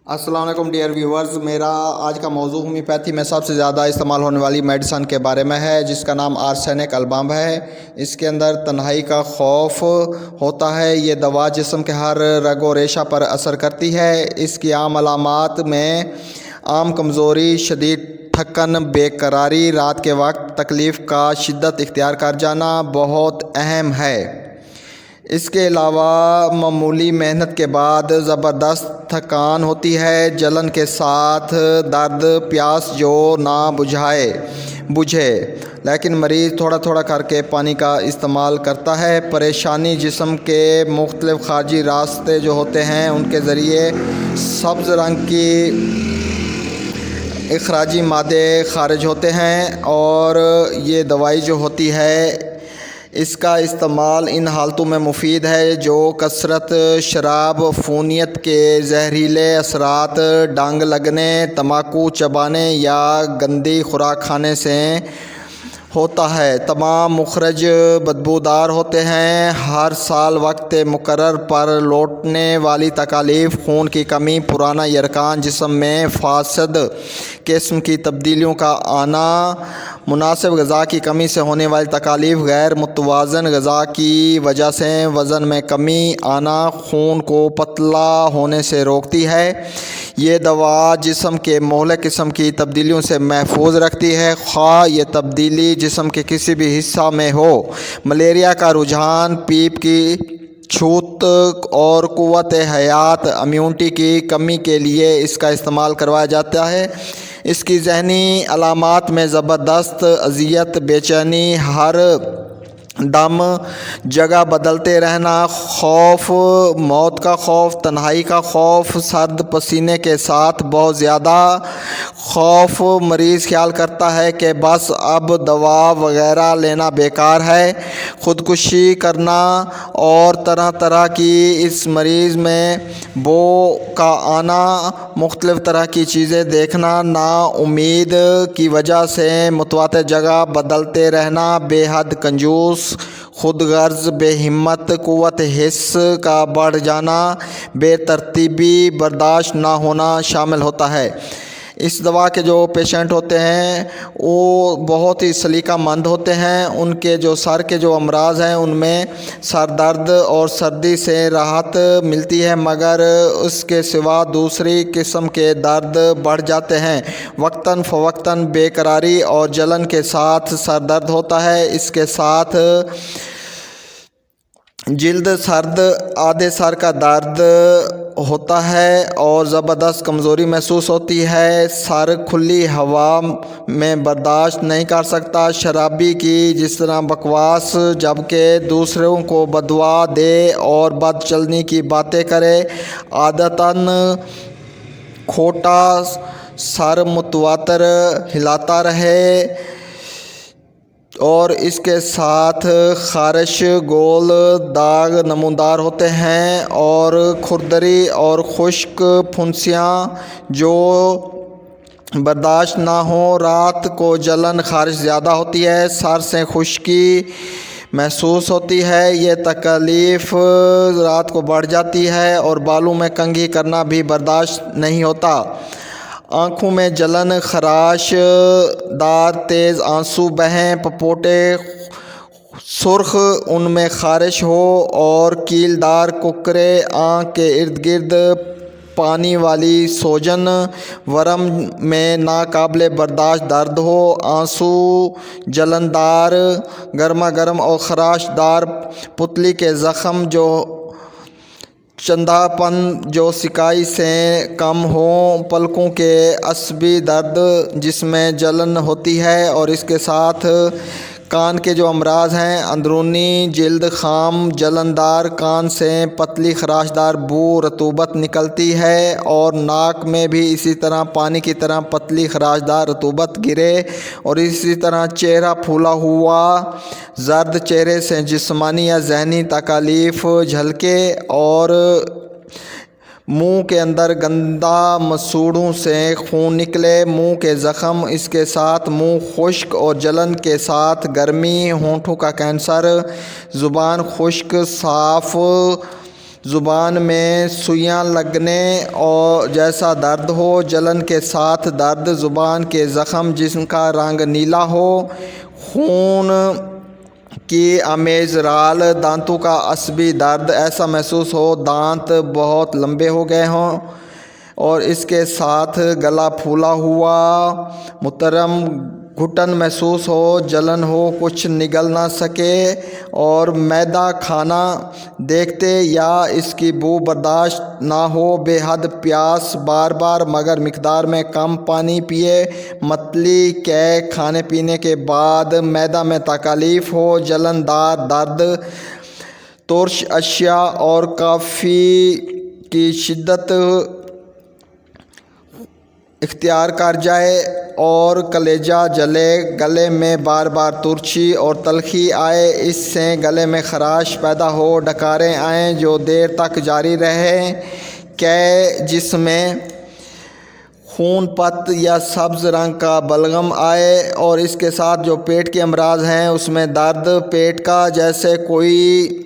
السلام علیکم dear viewers, میرا آج کا موضوع ہومیوپیتھی میں سب سے زیادہ استعمال ہونے والی میڈیسن کے بارے میں ہے، جس کا نام آرسینک البم ہے۔ اس کے اندر تنہائی کا خوف ہوتا ہے۔ یہ دوا جسم کے ہر رگ و ریشہ پر اثر کرتی ہے۔ اس کی عام علامات میں عام کمزوری، شدید تھکن، بے قراری، رات کے وقت تکلیف کا شدت اختیار کر جانا بہت اہم ہے۔ اس کے علاوہ معمولی محنت کے بعد زبردست تھکان ہوتی ہے، جلن کے ساتھ درد، پیاس جو نہ بجھے لیکن مریض تھوڑا تھوڑا کر کے پانی کا استعمال کرتا ہے۔ پریشانی جسم کے مختلف خارجی راستے جو ہوتے ہیں ان کے ذریعے سبز رنگ کی اخراجی مادے خارج ہوتے ہیں، اور یہ دوائی جو ہوتی ہے اس کا استعمال ان حالتوں میں مفید ہے جو کثرت شراب، عفونیت کے زہریلے اثرات، ڈنگ لگنے، تمباکو چبانے یا گندی خوراک کھانے سے ہوتا ہے۔ تمام مخرج بدبودار ہوتے ہیں۔ ہر سال وقت مقرر پر لوٹنے والی تکالیف، خون کی کمی، پرانا یرقان جسم میں، فاسد قسم کی تبدیلیوں کا آنا، مناسب غذا کی کمی سے ہونے والی تکالیف، غیر متوازن غذا کی وجہ سے وزن میں کمی آنا خون کو پتلا ہونے سے روکتی ہے۔ یہ دوا جسم کے مہلک قسم کی تبدیلیوں سے محفوظ رکھتی ہے، خواہ یہ تبدیلی جسم کے کسی بھی حصہ میں ہو۔ ملیریا کا رجحان، پیپ کی چھوت اور قوت حیات امیونٹی کی کمی کے لیے اس کا استعمال کروایا جاتا ہے۔ اس کی ذہنی علامات میں زبردست اذیت، بے چینی، ہر دم جگہ بدلتے رہنا، خوف، موت کا خوف، تنہائی کا خوف، سرد پسینے کے ساتھ بہت زیادہ خوف۔ مریض خیال کرتا ہے کہ بس اب دوا وغیرہ لینا بیکار ہے۔ خودکشی کرنا اور طرح طرح کی اس مریض میں بو کا آنا، مختلف طرح کی چیزیں دیکھنا، نا امید کی وجہ سے متواتر جگہ بدلتے رہنا، بے حد کنجوس، خود غرض، بے ہمت، قوت حس کا بڑھ جانا، بے ترتیبی برداشت نہ ہونا شامل ہوتا ہے۔ اس دوا کے جو پیشنٹ ہوتے ہیں وہ بہت ہی سلیقہ مند ہوتے ہیں۔ ان کے جو سر کے جو امراض ہیں ان میں سر درد اور سردی سے راحت ملتی ہے، مگر اس کے سوا دوسری قسم کے درد بڑھ جاتے ہیں۔ وقتاً فوقتاً بے قراری اور جلن کے ساتھ سر درد ہوتا ہے۔ اس کے ساتھ جلد، سرد، آدھے سر کا درد ہوتا ہے اور زبردست کمزوری محسوس ہوتی ہے۔ سر کھلی ہوا میں برداشت نہیں کر سکتا۔ شرابی کی جس طرح بکواس، جبکہ دوسروں کو بددعا دے اور بد چلنی کی باتیں کرے۔ عادتاً کھوٹا سر متواتر ہلاتا رہے، اور اس کے ساتھ خارش، گول داغ نمودار ہوتے ہیں، اور کھردری اور خشک پھنسیاں جو برداشت نہ ہوں۔ رات کو جلن، خارش زیادہ ہوتی ہے، سر سے خشکی محسوس ہوتی ہے۔ یہ تکلیف رات کو بڑھ جاتی ہے، اور بالوں میں کنگھی کرنا بھی برداشت نہیں ہوتا۔ آنکھوں میں جلن، خراش دار تیز آنسو بہیں، پپوٹے سرخ، ان میں خارش ہو، اور کیل دار ککرے، آنکھ کے ارد گرد پانی والی سوجن، ورم میں ناقابل برداشت درد ہو، آنسو جلندار، گرما گرم اور خراش دار پتلی کے زخم، جو چندھا پن جو سکائی سے کم ہوں، پلکوں کے عصبی درد جس میں جلن ہوتی ہے، اور اس کے ساتھ کان کے جو امراض ہیں، اندرونی جلد خام، جلندار، کان سے پتلی خراش دار بو، رطوبت نکلتی ہے، اور ناک میں بھی اسی طرح پانی کی طرح پتلی خراش دار رطوبت گرے، اور اسی طرح چہرہ پھولا ہوا، زرد چہرے سے جسمانی یا ذہنی تکالیف جھلکے، اور منہ کے اندر گندا مسوڑوں سے خون نکلے، منہ کے زخم، اس کے ساتھ منہ خشک اور جلن کے ساتھ گرمی، ہونٹوں کا کینسر، زبان خشک، صاف زبان میں سوئیاں لگنے اور جیسا درد ہو، جلن کے ساتھ درد، زبان کے زخم جسم کا رنگ نیلا ہو، خون کی آمیز رال، دانتوں کا عصبی درد ایسا محسوس ہو، دانت بہت لمبے ہو گئے ہوں اور اس کے ساتھ گلا پھولا ہوا مترم، گھٹن محسوس ہو، جلن ہو، کچھ نگل نہ سکے اور معدہ کھانا دیکھتے یا اس کی بو برداشت نہ ہو، بے حد پیاس، بار بار مگر مقدار میں کم پانی پیے، متلی کے کھانے پینے کے بعد معدہ میں تکلیف ہو، جلن دار درد، ترش اشیاء اور کافی کی شدت اختیار کر جائے اور کلیجہ جلے، گلے میں بار بار ترچھی اور تلخی آئے، اس سے گلے میں خراش پیدا ہو، ڈکاریں آئیں جو دیر تک جاری رہیں، کہ جس میں خون پت یا سبز رنگ کا بلغم آئے اور اس کے ساتھ جو پیٹ کے امراض ہیں اس میں درد پیٹ کا جیسے کوئی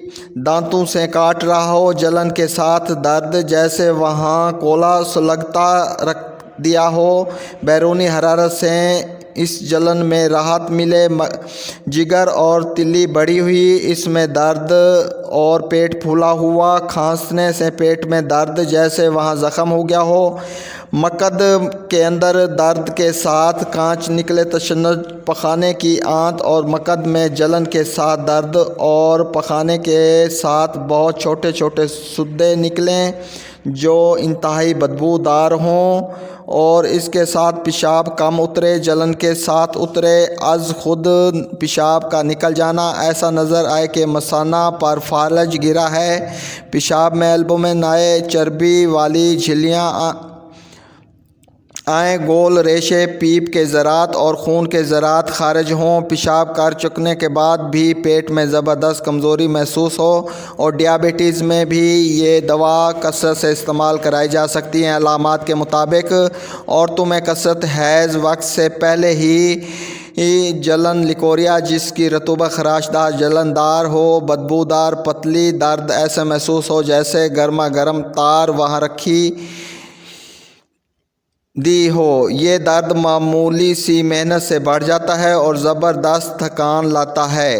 دانتوں سے کاٹ رہا ہو، جلن کے ساتھ درد جیسے وہاں کولا سلگتا رکھ دیا ہو، بیرونی حرارت سے اس جلن میں راحت ملے، جگر اور تلی بڑھی ہوئی، اس میں درد اور پیٹ پھولا ہوا، کھانسنے سے پیٹ میں درد جیسے وہاں زخم ہو گیا ہو، مقد کے اندر درد کے ساتھ کانچ نکلے، تشنج، پخانے کی آنت اور مقد میں جلن کے ساتھ درد اور پخانے کے ساتھ بہت چھوٹے چھوٹے سدے نکلیں جو انتہائی بدبو دار ہوں اور اس کے ساتھ پیشاب کم اترے، جلن کے ساتھ اترے، از خود پیشاب کا نکل جانا، ایسا نظر آئے کہ مثانہ پر فالج گرا ہے، پیشاب میں البومن آئے، چربی والی جھلیاں آئیں، گول ریشے، پیپ کے ذرات اور خون کے ذرات خارج ہوں، پیشاب کر چکنے کے بعد بھی پیٹ میں زبردست کمزوری محسوس ہو، اور ڈیابیٹیز میں بھی یہ دوا کثرت سے استعمال کرائی جا سکتی ہیں۔ علامات کے مطابق عورتوں میں کثرت حیض وقت سے پہلے ہی جلن، لیکوریا جس کی رطوبت خراش دار جلن دار ہو، بدبودار پتلی، درد ایسے محسوس ہو جیسے گرما گرم تار وہاں رکھی دی ہو، یہ درد معمولی سی محنت سے بڑھ جاتا ہے اور زبردست تھکان لاتا ہے،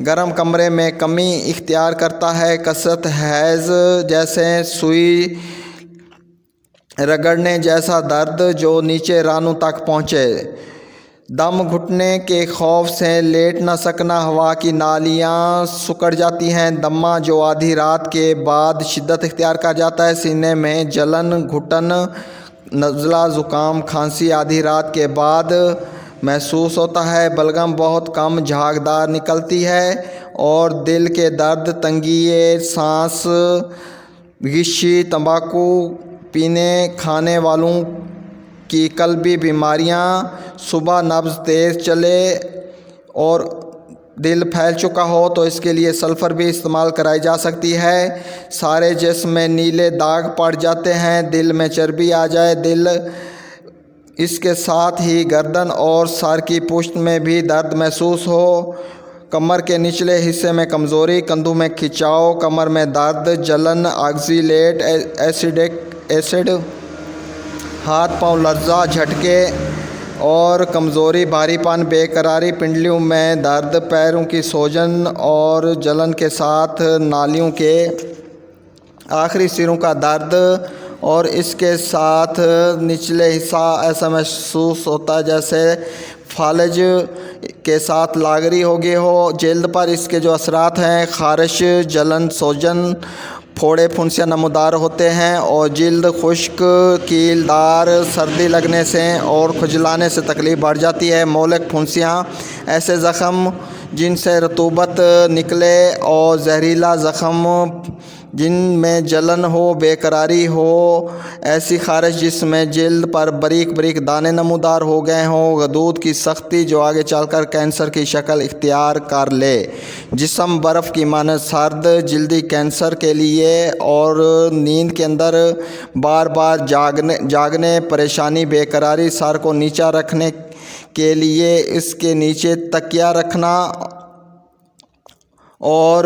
گرم کمرے میں کمی اختیار کرتا ہے، کثرت حیض جیسے سوئی رگڑنے جیسا درد جو نیچے رانوں تک پہنچے، دم گھٹنے کے خوف سے لیٹ نہ سکنا، ہوا کی نالیاں سکڑ جاتی ہیں، دمہ جو آدھی رات کے بعد شدت اختیار کر جاتا ہے، سینے میں جلن، گھٹن، نزلہ، زکام، کھانسی آدھی رات کے بعد محسوس ہوتا ہے، بلغم بہت کم جھاگدار نکلتی ہے اور دل کے درد، تنگی سانس، غشی، تمباکو پینے کھانے والوں کی قلبی بیماریاں، صبح نبض تیز چلے اور دل پھیل چکا ہو تو اس کے لیے سلفر بھی استعمال کرائی جا سکتی ہے، سارے جسم میں نیلے داغ پڑ جاتے ہیں، دل میں چربی آ جائے، دل، اس کے ساتھ ہی گردن اور سر کی پشت میں بھی درد محسوس ہو، کمر کے نچلے حصے میں کمزوری، کندھوں میں کھچاؤ، کمر میں درد، جلن، آکسیلیٹ ایسڈ، ہاتھ پاؤں لرزہ، جھٹکے اور کمزوری، بھاری پن، بے قراری، پنڈلیوں میں درد، پیروں کی سوجن اور جلن کے ساتھ نالیوں کے آخری سروں کا درد اور اس کے ساتھ نچلے حصہ ایسا محسوس ہوتا ہے جیسے فالج کے ساتھ لاغری ہو گئی ہو، جلد پر اس کے جو اثرات ہیں، خارش، جلن، سوجن، پھوڑے، پھنسیاں نمودار ہوتے ہیں اور جلد خشک، کیل دار، سردی لگنے سے اور کھجلانے سے تکلیف بڑھ جاتی ہے، مولک پھنسیاں، ایسے زخم جن سے رطوبت نکلے اور زہریلا زخم جن میں جلن ہو، بے قراری ہو، ایسی خارش جس میں جلد پر باریک باریک دانے نمودار ہو گئے ہوں، غدود کی سختی جو آگے چل کر کینسر کی شکل اختیار کر لے، جسم برف کی مانند سرد، جلدی کینسر کے لیے اور نیند کے اندر بار بار جاگنے، پریشانی، بے قراری، سر کو نیچا رکھنے کے لیے اس کے نیچے تکیہ رکھنا اور